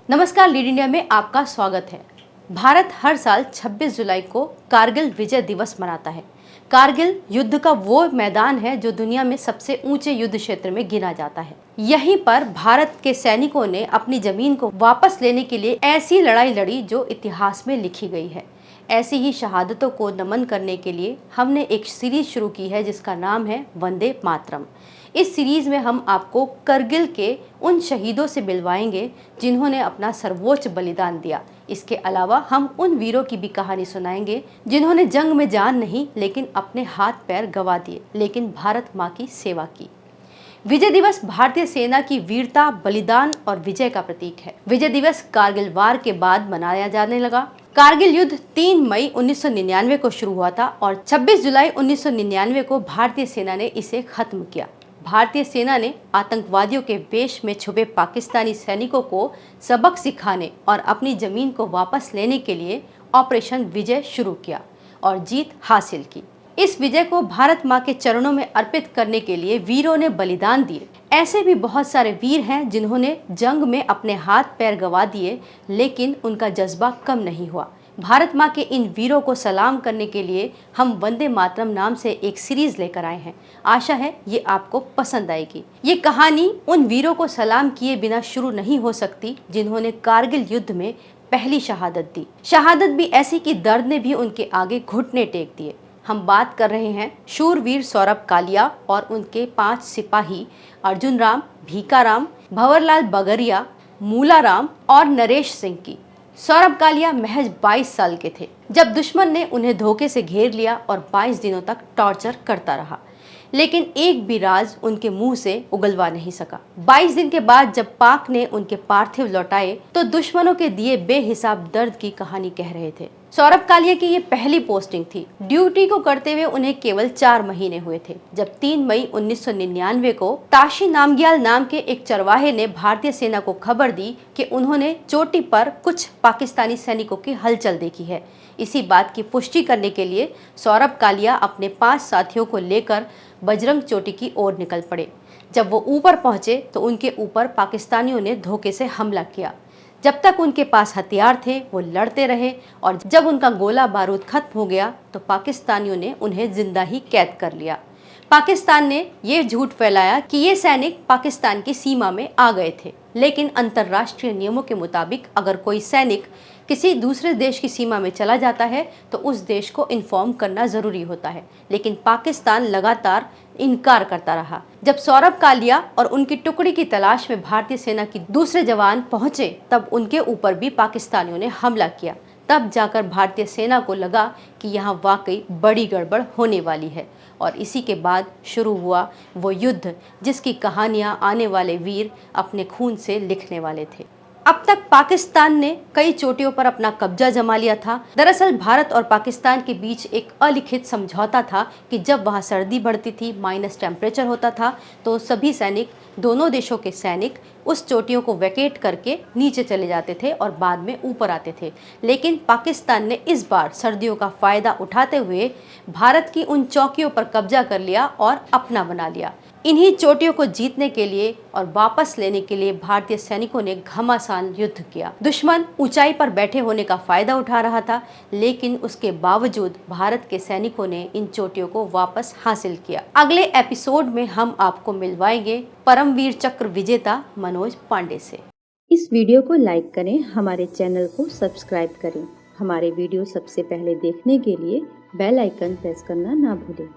नमस्कार, lead India में आपका स्वागत है। भारत हर साल 26 जुलाई को कारगिल विजय दिवस मनाता है। कारगिल युद्ध का वो मैदान है जो दुनिया में सबसे ऊंचे युद्ध क्षेत्र में गिना जाता है। यहीं पर भारत के सैनिकों ने अपनी जमीन को वापस लेने के लिए ऐसी लड़ाई लड़ी जो इतिहास में लिखी गई है। ऐसी ही शहादतों को नमन करने के लिए हमने एक सीरीज शुरू की है जिसका नाम है वंदे मातरम। इस सीरीज में हम आपको करगिल के उन शहीदों से मिलवाएंगे जिन्होंने अपना सर्वोच्च बलिदान दिया। इसके अलावा हम उन वीरों की भी कहानी सुनाएंगे जिन्होंने जंग में जान नहीं लेकिन अपने हाथ पैर गंवा दिए, लेकिन भारत माँ की सेवा की। विजय दिवस भारतीय सेना की वीरता, बलिदान और विजय का प्रतीक है। विजय दिवस कारगिल वार के बाद मनाया जाने लगा। कारगिल युद्ध 3 मई 1999 को शुरू हुआ था और 26 जुलाई 1999 को भारतीय सेना ने इसे खत्म किया। भारतीय सेना ने आतंकवादियों के वेश में छुपे पाकिस्तानी सैनिकों को सबक सिखाने और अपनी जमीन को वापस लेने के लिए ऑपरेशन विजय शुरू किया और जीत हासिल की। इस विजय को भारत माँ के चरणों में अर्पित करने के लिए वीरों ने बलिदान दिए। ऐसे भी बहुत सारे वीर हैं जिन्होंने जंग में अपने हाथ पैर गंवा दिए, लेकिन उनका जज्बा कम नहीं हुआ। भारत माँ के इन वीरों को सलाम करने के लिए हम वंदे मातरम नाम से एक सीरीज लेकर आए हैं। आशा है ये आपको पसंद आएगी। ये कहानी उन वीरों को सलाम किए बिना शुरू नहीं हो सकती जिन्होंने कारगिल युद्ध में पहली शहादत दी। शहादत भी ऐसी कि दर्द ने भी उनके आगे घुटने टेक दिए। हम बात कर रहे हैं शूरवीर सौरभ कालिया और उनके 5 सिपाही अर्जुन राम, भीका राम, भंवरलाल बगरिया, मूला राम और नरेश सिंह की। सौरभ कालिया महज 22 साल के थे जब दुश्मन ने उन्हें धोखे से घेर लिया और 22 दिनों तक टॉर्चर करता रहा, लेकिन एक भी राज उनके मुंह से उगलवा नहीं सका। 22 दिन के बाद जब पाक ने उनके पार्थिव लौटाए तो दुश्मनों के दिए बेहिसाब दर्द की कहानी कह रहे थे। सौरभ कालिया की ये पहली पोस्टिंग थी। ड्यूटी को करते हुए उन्हें केवल 4 महीने हुए थे जब 3 मई 1999 को ताशी नामग्याल नाम के एक चरवाहे ने भारतीय सेना को खबर दी कि उन्होंने चोटी पर कुछ पाकिस्तानी सैनिकों की हलचल देखी है। इसी बात की पुष्टि करने के लिए सौरभ कालिया अपने 5 साथियों को लेकर बजरंग चोटी की ओर निकल पड़े। जब वो ऊपर पहुंचे तो उनके ऊपर पाकिस्तानियों ने धोखे से हमला किया। जब तक उनके पास हथियार थे वो लड़ते रहे और जब उनका गोला बारूद खत्म हो गया तो पाकिस्तानियों ने उन्हें जिंदा ही कैद कर लिया। पाकिस्तान ने ये झूठ फैलाया कि ये सैनिक पाकिस्तान की सीमा में आ गए थे, लेकिन अंतर्राष्ट्रीय नियमों के मुताबिक अगर कोई सैनिक किसी दूसरे देश की सीमा में चला जाता है तो उस देश को इन्फॉर्म करना जरूरी होता है, लेकिन पाकिस्तान लगातार इनकार करता रहा। जब सौरभ कालिया और उनकी टुकड़ी की तलाश में भारतीय सेना की दूसरे जवान पहुंचे तब उनके ऊपर भी पाकिस्तानियों ने हमला किया। तब जाकर भारतीय सेना को लगा कि यहाँ वाकई बड़ी गड़बड़ होने वाली है और इसी के बाद शुरू हुआ वो युद्ध जिसकी कहानियाँ आने वाले वीर अपने खून से लिखने वाले थे। अब तक पाकिस्तान ने कई चोटियों पर अपना कब्जा जमा लिया था। दरअसल भारत और पाकिस्तान के बीच एक अलिखित समझौता था कि जब वहाँ सर्दी बढ़ती थी, माइनस टेम्परेचर होता था, तो सभी सैनिक, दोनों देशों के सैनिक उस चोटियों को वैकेट करके नीचे चले जाते थे और बाद में ऊपर आते थे। लेकिन पाकिस्तान ने इस बार सर्दियों का फायदा उठाते हुए भारत की उन चौकियों पर कब्जा कर लिया और अपना बना लिया। इन्हीं चोटियों को जीतने के लिए और वापस लेने के लिए भारतीय सैनिकों ने घमासान युद्ध किया। दुश्मन ऊंचाई पर बैठे होने का फायदा उठा रहा था, लेकिन उसके बावजूद भारत के सैनिकों ने इन चोटियों को वापस हासिल किया। अगले एपिसोड में हम आपको मिलवाएंगे परमवीर चक्र विजेता मनोज पांडे से। इस वीडियो को लाइक करें, हमारे चैनल को सब्सक्राइब करें। हमारे वीडियो सबसे पहले देखने के लिए बेल आइकन प्रेस करना ना भूलें।